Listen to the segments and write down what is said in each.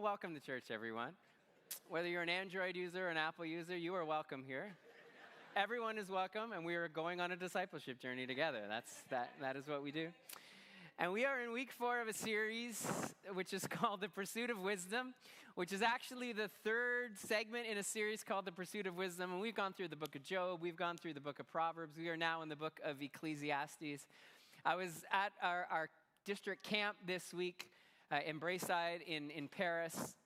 welcome to church, everyone. Whether you're an Android user or an Apple user, you are welcome here. Everyone is welcome, and we are going on a discipleship journey together. That is what we do. And we are in week 4 of a series which is called The Pursuit of Wisdom, which is actually the third segment in a series called The Pursuit of Wisdom. And we've gone through the book of Job. We've gone through the book of Proverbs. We are now in the book of Ecclesiastes. I was at our district camp this week in Brayside in Paris.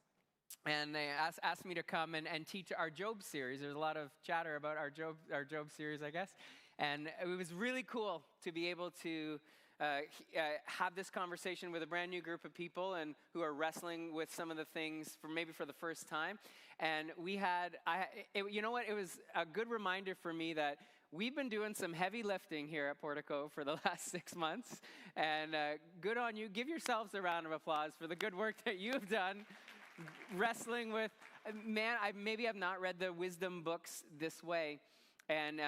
And they asked me to come and teach our Job series. There's a lot of chatter about our Job series, I guess. And it was really cool to be able to have this conversation with a brand new group of people and who are wrestling with some of the things for the first time. And we had, you know what? It was a good reminder for me that we've been doing some heavy lifting here at Portico for the last 6 months. And good on you. Give yourselves a round of applause for the good work that you've done wrestling with. Man, maybe I've not read the wisdom books this way. And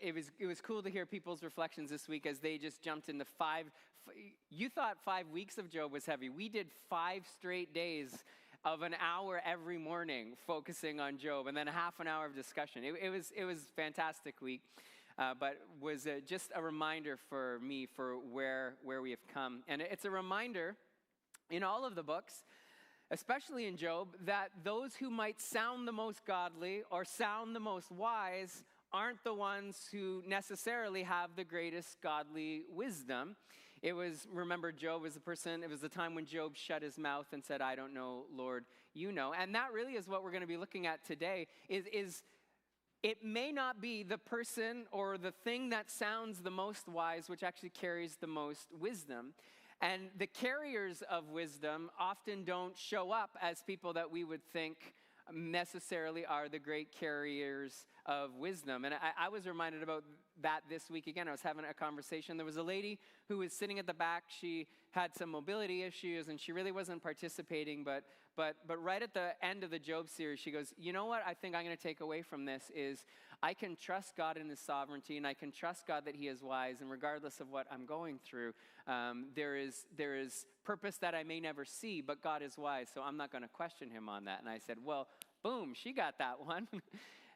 it was cool to hear people's reflections this week as they just jumped into you thought 5 weeks of Job was heavy. We did 5 straight days of an hour every morning focusing on Job, and then a half an hour of discussion. It was a fantastic week, but was just a reminder for me for where we have come. And it's a reminder in all of the books, especially in Job, that those who might sound the most godly or sound the most wise aren't the ones who necessarily have the greatest godly wisdom. Remember, Job was it was the time when Job shut his mouth and said, "I don't know, Lord, you know." And that really is what we're going to be looking at today, is it may not be the person or the thing that sounds the most wise, which actually carries the most wisdom. And the carriers of wisdom often don't show up as people that we would think necessarily are the great carriers of wisdom. And I was reminded about that this week again. I was having a conversation. There was a lady who was sitting at the back. She had some mobility issues and she really wasn't participating, but right at the end of the Job series, she goes, "You know what I think I'm going to take away from this is I can trust God in his sovereignty, and I can trust God that he is wise, and regardless of what I'm going through, there is purpose that I may never see, but God is wise, so I'm not going to question him on that." And I said, well, boom, she got that one.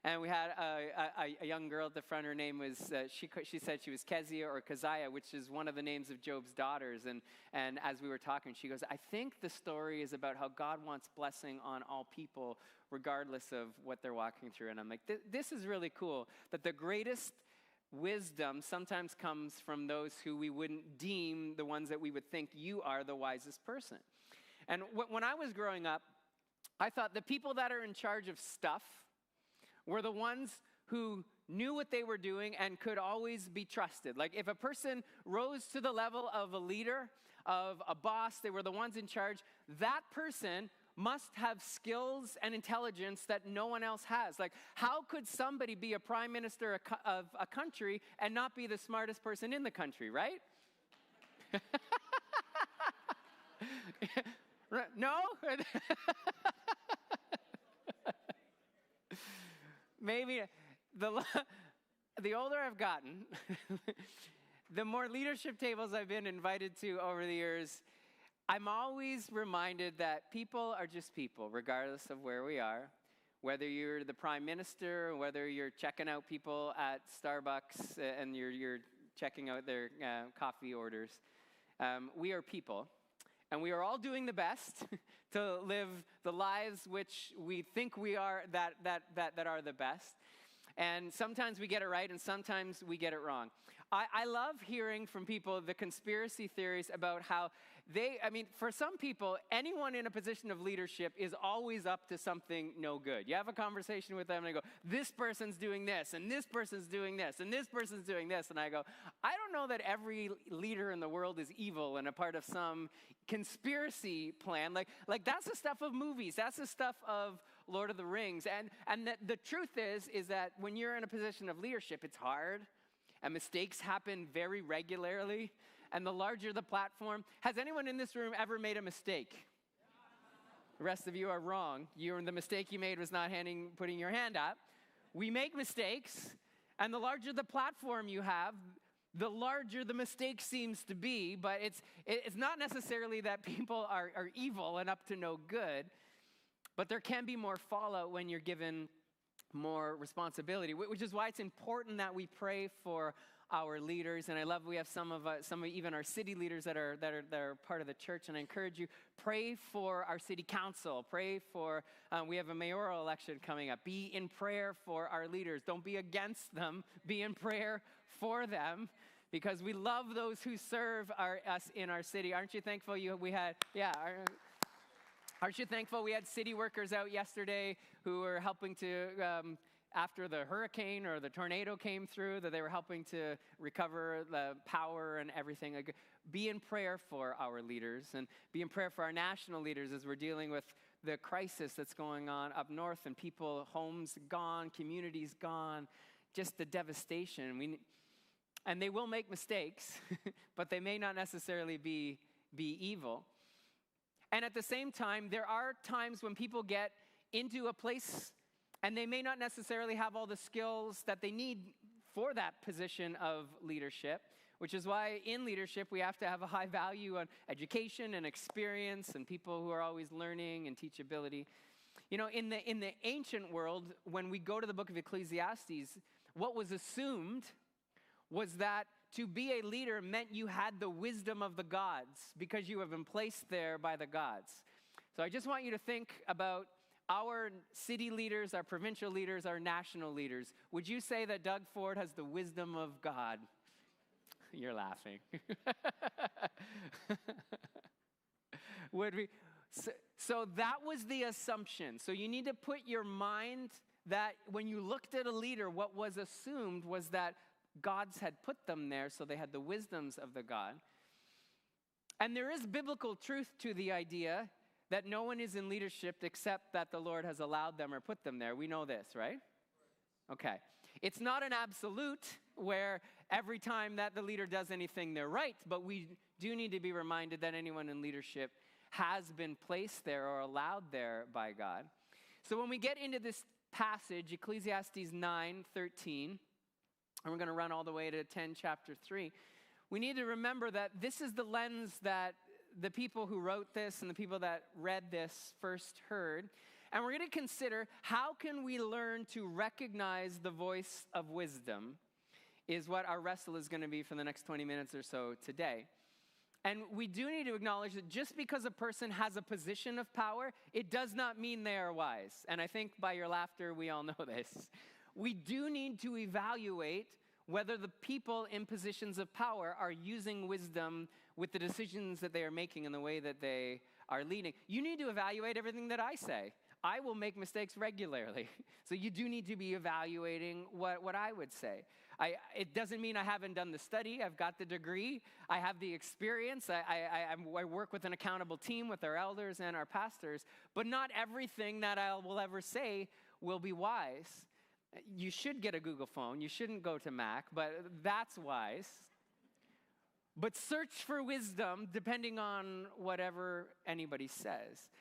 And we had a young girl at the front. Her name was, she said she was Kezia or Keziah, which is one of the names of Job's daughters. And as we were talking, she goes, "I think the story is about how God wants blessing on all people, regardless of what they're walking through." And I'm like, this is really cool, that the greatest wisdom sometimes comes from those who we wouldn't deem the ones that we would think you are the wisest person. And when I was growing up, I thought the people that are in charge of stuff were the ones who knew what they were doing and could always be trusted. Like if a person rose to the level of a leader, of a boss, they were the ones in charge, that person must have skills and intelligence that no one else has. Like, how could somebody be a prime minister of a country and not be the smartest person in the country, right? No? Maybe the older I've gotten, the more leadership tables I've been invited to over the years, I'm always reminded that people are just people, regardless of where we are. Whether you're the prime minister, whether you're checking out people at Starbucks and you're checking out their coffee orders, we are people. And we are all doing the best to live the lives which we think we are, that are the best. And sometimes we get it right, and sometimes we get it wrong. I love hearing from people the conspiracy theories about how for some people, anyone in a position of leadership is always up to something no good. You have a conversation with them and they go, "This person's doing this, and this person's doing this, and this person's doing this." And I go, I don't know that every leader in the world is evil and a part of some conspiracy plan. Like that's the stuff of movies. That's the stuff of Lord of the Rings. And the truth is that when you're in a position of leadership, it's hard, and mistakes happen very regularly. And the larger the platform, has anyone in this room ever made a mistake? The rest of you are wrong. The mistake you made was not putting your hand up. We make mistakes, and the larger the platform you have, the larger the mistake seems to be. But it's not necessarily that people are evil and up to no good. But there can be more fallout when you're given more responsibility, which is why it's important that we pray for our leaders. And I love we have some of even our city leaders that are part of the church. And I encourage you, pray for our city council. Pray for, we have a mayoral election coming up. Be in prayer for our leaders. Don't be against them. Be in prayer for them, because we love those who serve us in our city. Aren't you thankful Aren't you thankful we had city workers out yesterday who were helping to, after the hurricane or the tornado came through, that they were helping to recover the power and everything. Like, be in prayer for our leaders, and be in prayer for our national leaders as we're dealing with the crisis that's going on up north, and people, homes gone, communities gone, just the devastation. And they will make mistakes, but they may not necessarily be evil. And at the same time, there are times when people get into a place and they may not necessarily have all the skills that they need for that position of leadership, which is why in leadership we have to have a high value on education and experience and people who are always learning and teachability. You know, in the ancient world, when we go to the book of Ecclesiastes, what was assumed was that to be a leader meant you had the wisdom of the gods, because you have been placed there by the gods. So I just want you to think about our city leaders, our provincial leaders, our national leaders. Would you say that Doug Ford has the wisdom of God? You're laughing. Would we? So that was the assumption. So you need to put your mind that when you looked at a leader, what was assumed was that gods had put them there, so they had the wisdoms of the God. And there is biblical truth to the idea that no one is in leadership except that the Lord has allowed them or put them there. We know this, right? Okay. It's not an absolute where every time that the leader does anything, they're right, but we do need to be reminded that anyone in leadership has been placed there or allowed there by God. So when we get into this passage, Ecclesiastes 9:13, and we're going to run all the way to 10, chapter 3. We need to remember that this is the lens that the people who wrote this and the people that read this first heard. And we're going to consider, how can we learn to recognize the voice of wisdom, is what our wrestle is going to be for the next 20 minutes or so today. And we do need to acknowledge that just because a person has a position of power, it does not mean they are wise. And I think by your laughter, we all know this. We do need to evaluate whether the people in positions of power are using wisdom with the decisions that they are making and the way that they are leading. You need to evaluate everything that I say. I will make mistakes regularly. So you do need to be evaluating what I would say. It doesn't mean I haven't done the study. I've got the degree. I have the experience. I work with an accountable team with our elders and our pastors. But not everything that I will ever say will be wise. You should get a Google phone. You shouldn't go to Mac, but that's wise. But search for wisdom depending on whatever anybody says.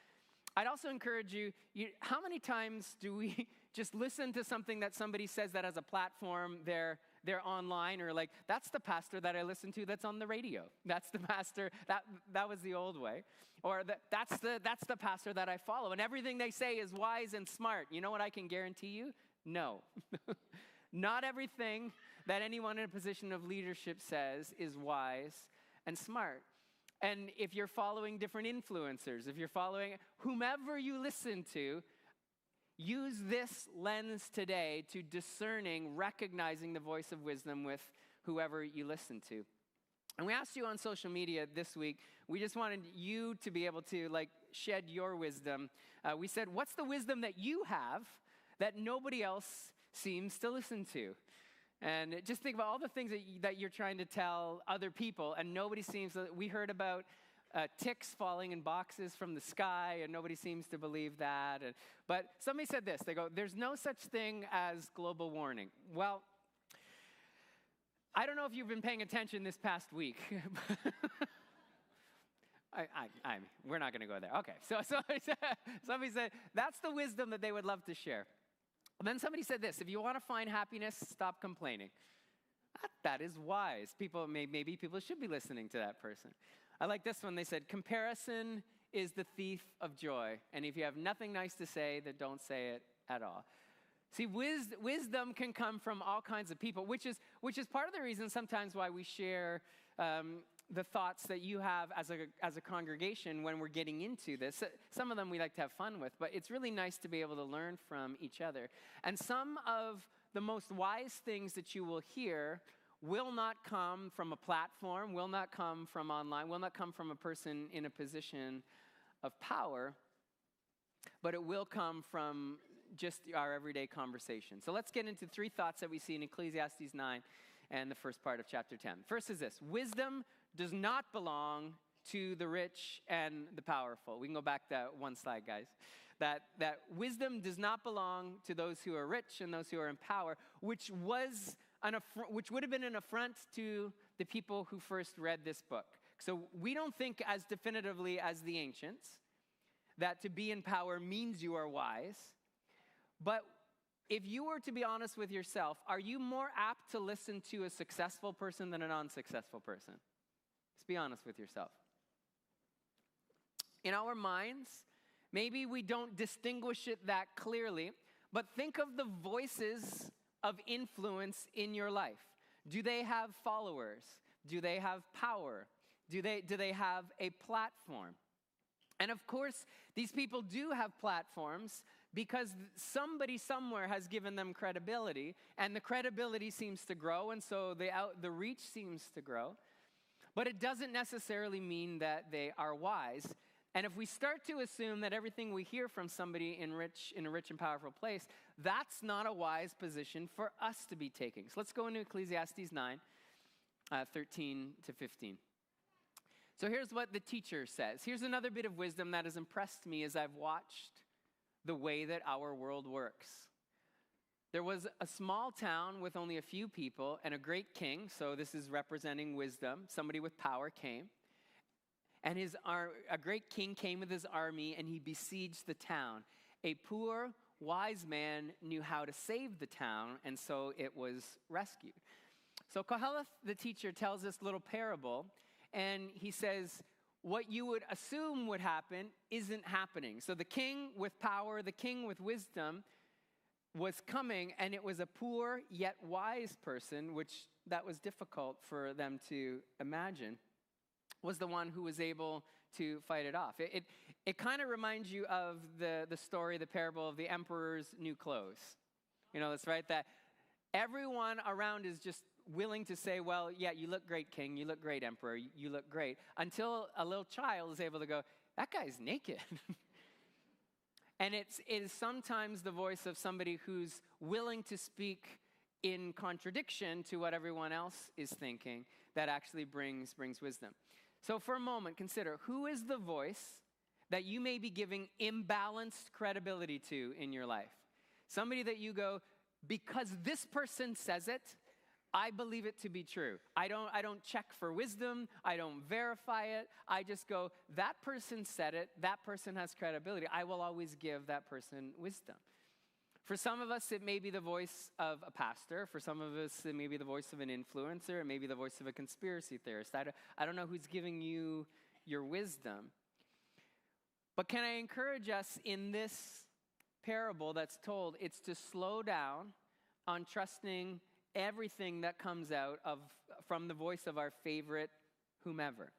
I'd also encourage you, how many times do we just listen to something that somebody says that has a platform, they're online, or like, that's the pastor that I listen to that's on the radio. That's the pastor, that was the old way. Or that's the pastor that I follow, and everything they say is wise and smart. You know what I can guarantee you? No. Not everything that anyone in a position of leadership says is wise and smart. And if you're following different influencers, if you're following whomever you listen to, use this lens today to discerning, recognizing the voice of wisdom with whoever you listen to. And we asked you on social media this week, we just wanted you to be able to shed your wisdom. We said, what's the wisdom that you have that nobody else seems to listen to? And just think about all the things that you're trying to tell other people, and nobody seems to. We heard about ticks falling in boxes from the sky, and nobody seems to believe that. But somebody said this. They go, there's no such thing as global warming. Well, I don't know if you've been paying attention this past week. We're not going to go there. Okay, so somebody said, that's the wisdom that they would love to share. And then somebody said this: if you want to find happiness, stop complaining. That is wise. Maybe people should be listening to that person. I like this one. They said, comparison is the thief of joy. And if you have nothing nice to say, then don't say it at all. See, wisdom can come from all kinds of people, which is part of the reason sometimes why we share the thoughts that you have as a congregation when we're getting into this. Some of them we like to have fun with, but it's really nice to be able to learn from each other. And some of the most wise things that you will hear will not come from a platform, will not come from online, will not come from a person in a position of power, but it will come from just our everyday conversation. So let's get into 3 thoughts that we see in Ecclesiastes 9 and the first part of chapter 10. First is this: wisdom does not belong to the rich and the powerful. We can go back that one slide, guys. That wisdom does not belong to those who are rich and those who are in power, which would have been an affront to the people who first read this book. So we don't think as definitively as the ancients that to be in power means you are wise. But if you were to be honest with yourself, are you more apt to listen to a successful person than a non-successful person? Let's be honest with yourself. In our minds, maybe we don't distinguish it that clearly, but think of the voices of influence in your life. Do they have followers? Do they have power? Do they have a platform? And of course, these people do have platforms because somebody somewhere has given them credibility, and the credibility seems to grow, and so the reach seems to grow. But it doesn't necessarily mean that they are wise. And if we start to assume that everything we hear from somebody in a rich and powerful place, that's not a wise position for us to be taking. So let's go into Ecclesiastes 9, 13 to 15. So here's what the teacher says. Here's another bit of wisdom that has impressed me as I've watched the way that our world works. There was a small town with only a few people and a great king. So this is representing wisdom. Somebody with power came. And a great king came with his army, and he besieged the town. A poor, wise man knew how to save the town, and so it was rescued. So Koheleth, the teacher, tells this little parable, and he says, what you would assume would happen isn't happening. So the king with power, the king with wisdom was coming, and it was a poor yet wise person, which that was difficult for them to imagine, was the one who was able to fight it off. It kind of reminds you of the story, the parable of the emperor's new clothes. You know, that's right, that everyone around is just willing to say, well, yeah, you look great, king, you look great, emperor, you look great, until a little child is able to go, that guy's naked. And it is sometimes the voice of somebody who's willing to speak in contradiction to what everyone else is thinking that actually brings wisdom. So for a moment, consider, who is the voice that you may be giving imbalanced credibility to in your life? Somebody that you go, because this person says it, I believe it to be true. I don't check for wisdom. I don't verify it. I just go, that person said it. That person has credibility. I will always give that person wisdom. For some of us, it may be the voice of a pastor. For some of us, it may be the voice of an influencer. It may be the voice of a conspiracy theorist. I don't know who's giving you your wisdom. But can I encourage us in this parable that's told, it's to slow down on trusting everything that comes out from the voice of our favorite whomever.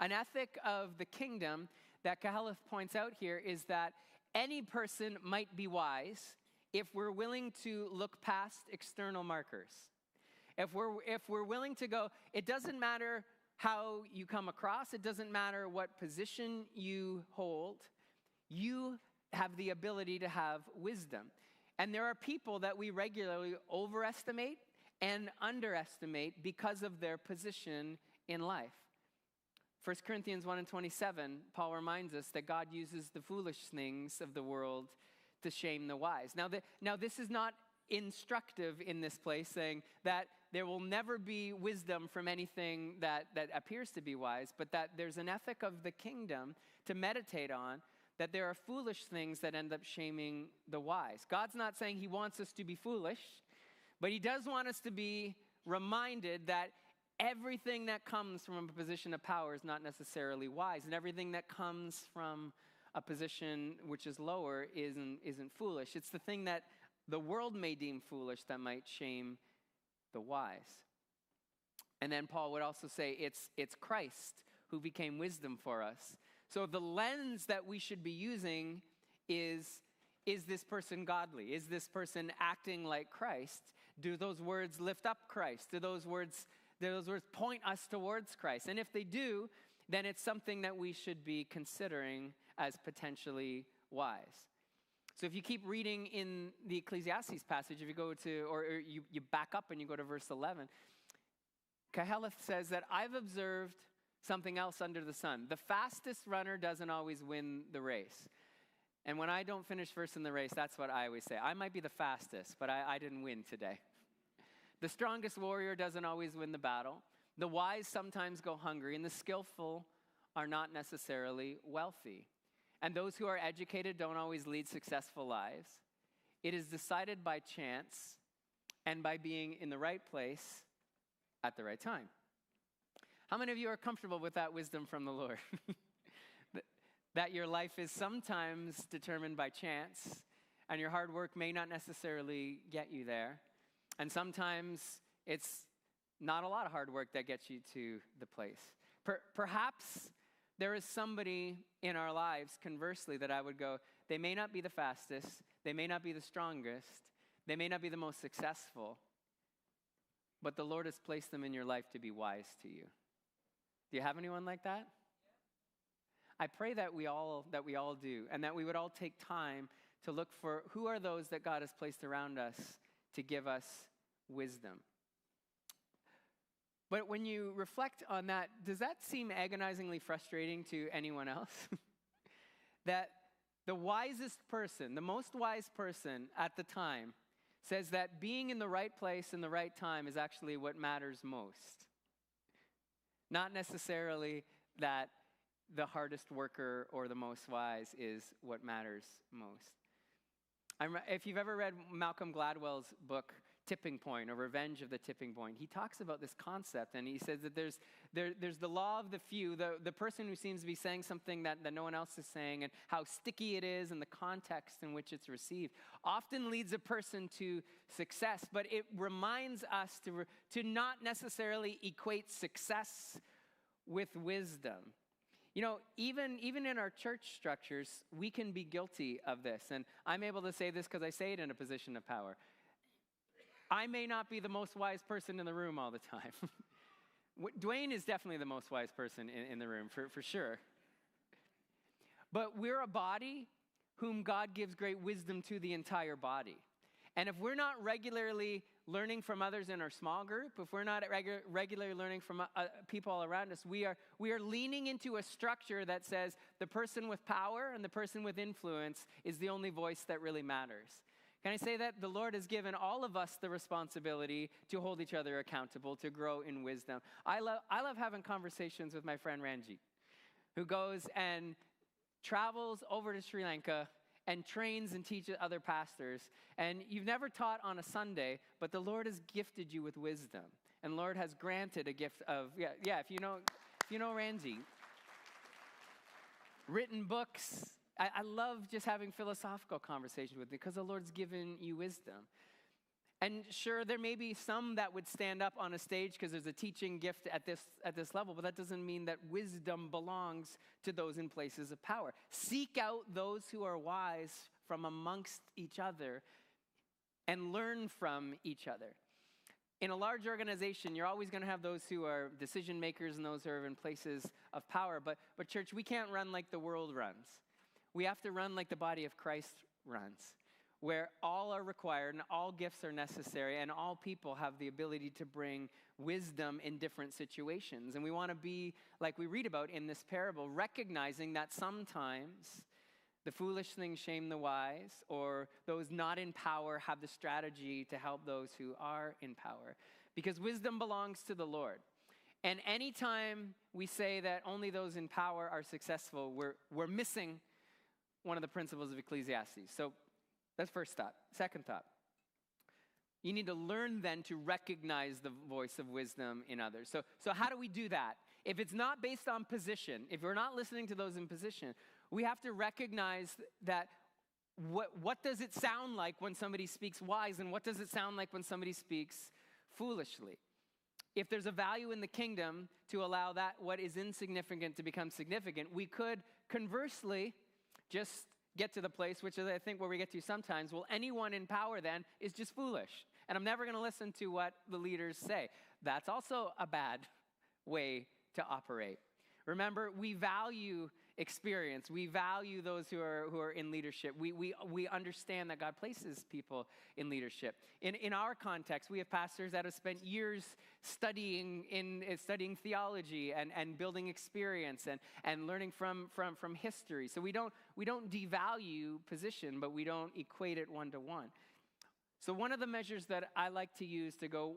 An ethic of the kingdom that Koheleth points out here is that any person might be wise if we're willing to look past external markers. If we're willing to go, it doesn't matter how you come across, it doesn't matter what position you hold, you have the ability to have wisdom. And there are people that we regularly overestimate and underestimate because of their position in life. 1 Corinthians 1:27, Paul reminds us that God uses the foolish things of the world to shame the wise. Now this is not instructive in this place, saying that there will never be wisdom from anything that appears to be wise, but that there's an ethic of the kingdom to meditate on, that there are foolish things that end up shaming the wise. God's not saying he wants us to be foolish, but he does want us to be reminded that everything that comes from a position of power is not necessarily wise, and everything that comes from a position which is lower isn't foolish. It's the thing that the world may deem foolish that might shame the wise. And then Paul would also say it's Christ who became wisdom for us. So the lens that we should be using is this person godly? Is this person acting like Christ? Do those words lift up Christ? Do those words point us towards Christ? And if they do, then it's something that we should be considering as potentially wise. So if you keep reading in the Ecclesiastes passage, if you go to, or you back up and you go to verse 11, Carrol says that I've observed something else under the sun. The fastest runner doesn't always win the race. And when I don't finish first in the race, that's what I always say. I might be the fastest, but I didn't win today. The strongest warrior doesn't always win the battle. The wise sometimes go hungry, and the skillful are not necessarily wealthy. And those who are educated don't always lead successful lives. It is decided by chance and by being in the right place at the right time. How many of you are comfortable with that wisdom from the Lord? That your life is sometimes determined by chance, and your hard work may not necessarily get you there. And sometimes it's not a lot of hard work that gets you to the place. Perhaps there is somebody in our lives, conversely, that I would go, they may not be the fastest, they may not be the strongest, they may not be the most successful, but the Lord has placed them in your life to be wise to you. Do you have anyone like that? I pray that we all do, and that we would all take time to look for who are those that God has placed around us to give us wisdom. But when you reflect on that, does that seem agonizingly frustrating to anyone else? That the wisest person, the most wise person at the time, says that being in the right place in the right time is actually what matters most. Not necessarily that the hardest worker or the most wise is what matters most. If you've ever read Malcolm Gladwell's book, Tipping Point, or Revenge of the Tipping Point, he talks about this concept, and he says that there's the law of the few, the person who seems to be saying something that no one else is saying, and how sticky it is, and the context in which it's received, often leads a person to success, but it reminds us to not necessarily equate success with wisdom. You know, even in our church structures, we can be guilty of this. And I'm able to say this because I say it in a position of power. I may not be the most wise person in the room all the time. Dwayne is definitely the most wise person in the room, for sure. But we're a body whom God gives great wisdom to the entire body. And if we're not regularly learning from others in our small group, if we're not regularly learning from people all around us, we are leaning into a structure that says the person with power and the person with influence is the only voice that really matters. Can I say that the Lord has given all of us the responsibility to hold each other accountable, to grow in wisdom? I love having conversations with my friend Ranjit, who goes and travels over to Sri Lanka and trains and teaches other pastors. And you've never taught on a Sunday, but the Lord has gifted you with wisdom. And Lord has granted a gift of, if you know Randy, written books. I love just having philosophical conversations with you because the Lord's given you wisdom. And sure, there may be some that would stand up on a stage because there's a teaching gift at this level, but that doesn't mean that wisdom belongs to those in places of power. Seek out those who are wise from amongst each other and learn from each other. In a large organization, you're always going to have those who are decision makers and those who are in places of power. But church, we can't run like the world runs. We have to run like the body of Christ runs, where all are required and all gifts are necessary and all people have the ability to bring wisdom in different situations. And we want to be, like we read about in this parable, recognizing that sometimes the foolish things shame the wise, or those not in power have the strategy to help those who are in power. Because wisdom belongs to the Lord. And anytime we say that only those in power are successful, we're missing one of the principles of Ecclesiastes. So that's first thought. Second thought. You need to learn then to recognize the voice of wisdom in others. So how do we do that? If it's not based on position, if we're not listening to those in position, we have to recognize that what does it sound like when somebody speaks wise, and what does it sound like when somebody speaks foolishly? If there's a value in the kingdom to allow that what is insignificant to become significant, we could conversely just get to the place, which is I think where we get to sometimes, well, anyone in power then is just foolish. And I'm never going to listen to what the leaders say. That's also a bad way to operate. Remember, we value experience. We value those who are in leadership. We understand that God places people in leadership. In our context, we have pastors that have spent years studying theology and building experience and learning from history. So we don't devalue position, but we don't equate it one-to-one. So one of the measures that I like to use to go,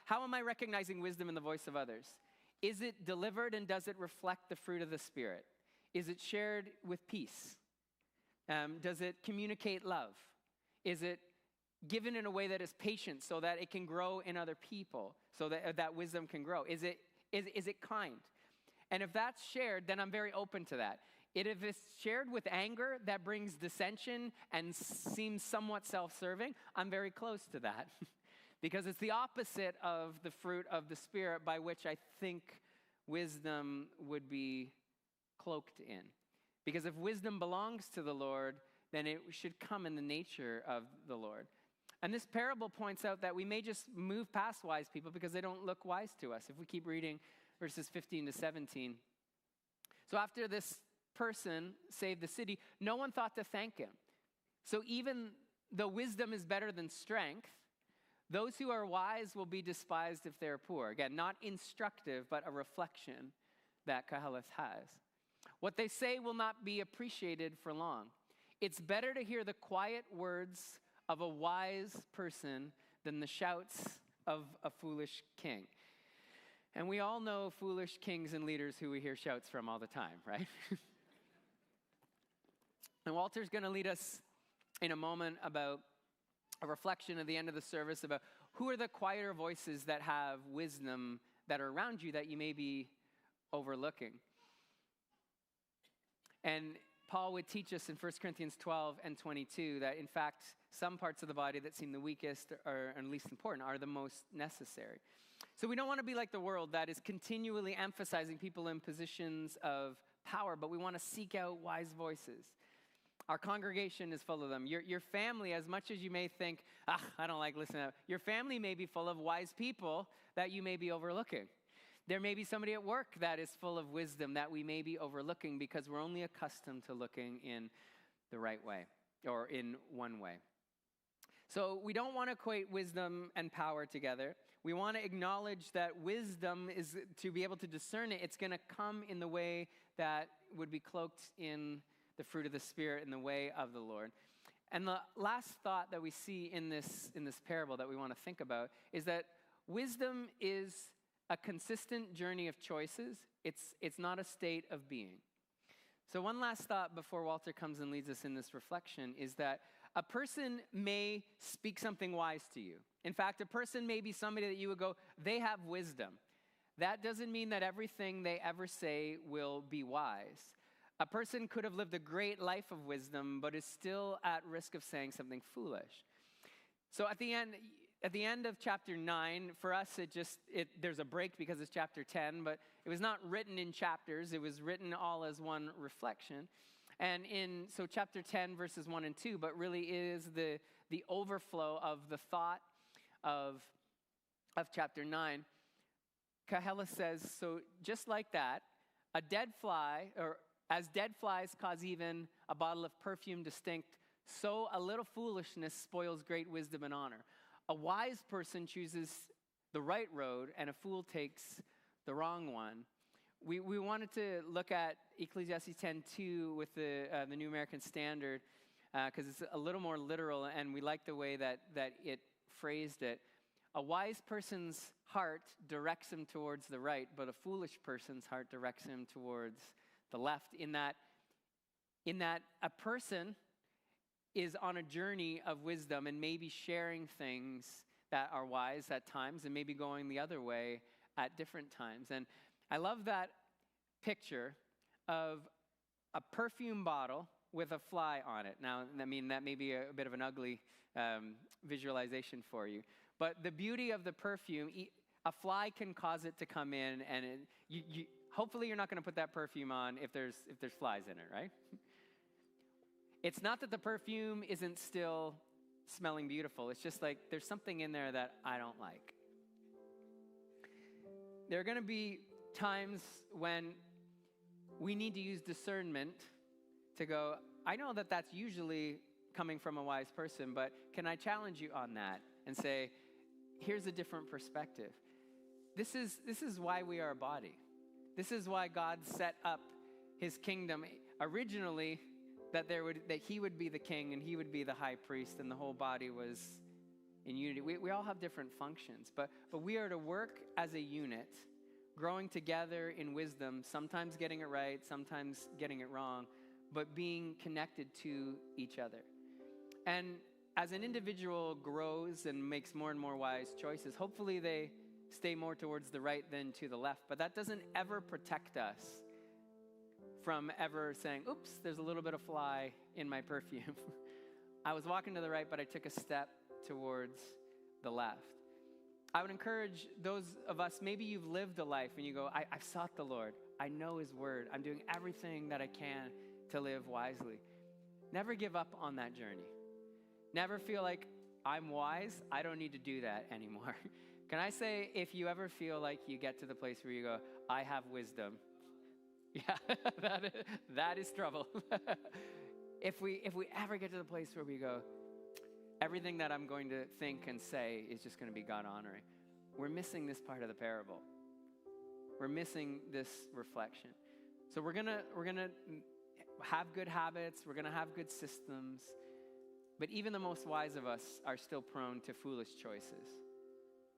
how am I recognizing wisdom in the voice of others? Is it delivered and does it reflect the fruit of the Spirit? Is it shared with peace? Does it communicate love? Is it given in a way that is patient so that it can grow in other people, so that wisdom can grow? Is it kind? And if that's shared, then I'm very open to that. If it's shared with anger that brings dissension and seems somewhat self-serving, I'm very close to that. Because it's the opposite of the fruit of the Spirit by which I think wisdom would be cloaked in. Because if wisdom belongs to the Lord, then it should come in the nature of the Lord. And this parable points out that we may just move past wise people because they don't look wise to us. If we keep reading verses 15 to 17. So after this person saved the city, no one thought to thank him. So even though wisdom is better than strength, those who are wise will be despised if they're poor. Again, not instructive, but a reflection that Koheles has. What they say will not be appreciated for long. It's better to hear the quiet words of a wise person than the shouts of a foolish king. And we all know foolish kings and leaders who we hear shouts from all the time, right? And Walter's going to lead us in a moment about a reflection at the end of the service about who are the quieter voices that have wisdom that are around you that you may be overlooking. And Paul would teach us in 1 Corinthians 12 and 22 that, in fact, some parts of the body that seem the weakest and least important are the most necessary. So we don't want to be like the world that is continually emphasizing people in positions of power, but we want to seek out wise voices. Our congregation is full of them. Your family, as much as you may think, I don't like listening to that, your family may be full of wise people that you may be overlooking. There may be somebody at work that is full of wisdom that we may be overlooking because we're only accustomed to looking in the right way or in one way. So we don't want to equate wisdom and power together. We want to acknowledge that wisdom is, to be able to discern it, it's going to come in the way that would be cloaked in the fruit of the Spirit, in the way of the Lord. And the last thought that we see in this parable that we want to think about is that wisdom is a consistent journey of choices. It's not a state of being. So one last thought before Walter comes and leads us in this reflection is that a person may speak something wise to you. In fact, a person may be somebody that you would go, they have wisdom. That doesn't mean that everything they ever say will be wise. A person could have lived a great life of wisdom, but is still at risk of saying something foolish. So at the end of chapter 9, for us, there's a break because it's chapter 10, but it was not written in chapters. It was written all as one reflection. And so chapter 10, verses 1 and 2, but really is the overflow of the thought of chapter 9. Koheles says, so just like that, a dead fly, or as dead flies cause even a bottle of perfume to stink, so a little foolishness spoils great wisdom and honor. A wise person chooses the right road, and a fool takes the wrong one. We wanted to look at Ecclesiastes 10:2 with the New American Standard because it's a little more literal, and we like the way that it phrased it. A wise person's heart directs him towards the right, but a foolish person's heart directs him towards the left. In that a person is on a journey of wisdom and maybe sharing things that are wise at times and maybe going the other way at different times. And I love that picture of a perfume bottle with a fly on it. Now, I mean, that may be a bit of an ugly visualization for you. But the beauty of the perfume, a fly can cause it to come in, and hopefully you're not going to put that perfume on if there's flies in it, right? It's not that the perfume isn't still smelling beautiful. It's just like there's something in there that I don't like. There are going to be times when we need to use discernment to go, I know that that's usually coming from a wise person, but can I challenge you on that and say, here's a different perspective. This is why we are a body. This is why God set up his kingdom originally, that he would be the king and he would be the high priest, and the whole body was in unity. We all have different functions, but we are to work as a unit, growing together in wisdom, sometimes getting it right, sometimes getting it wrong, but being connected to each other. And as an individual grows and makes more and more wise choices, hopefully they stay more towards the right than to the left. But that doesn't ever protect us from ever saying, oops, there's a little bit of fly in my perfume. I was walking to the right, but I took a step towards the left. I would encourage those of us, maybe you've lived a life and you go, I've sought the Lord. I know his word. I'm doing everything that I can to live wisely. Never give up on that journey. Never feel like I'm wise. I don't need to do that anymore. Can I say, if you ever feel like you get to the place where you go, I have wisdom. Yeah, that is trouble. If we ever get to the place where we go, everything that I'm going to think and say is just going to be God honoring, we're missing this part of the parable. We're missing this reflection. So we're gonna have good habits. We're gonna have good systems. But even the most wise of us are still prone to foolish choices.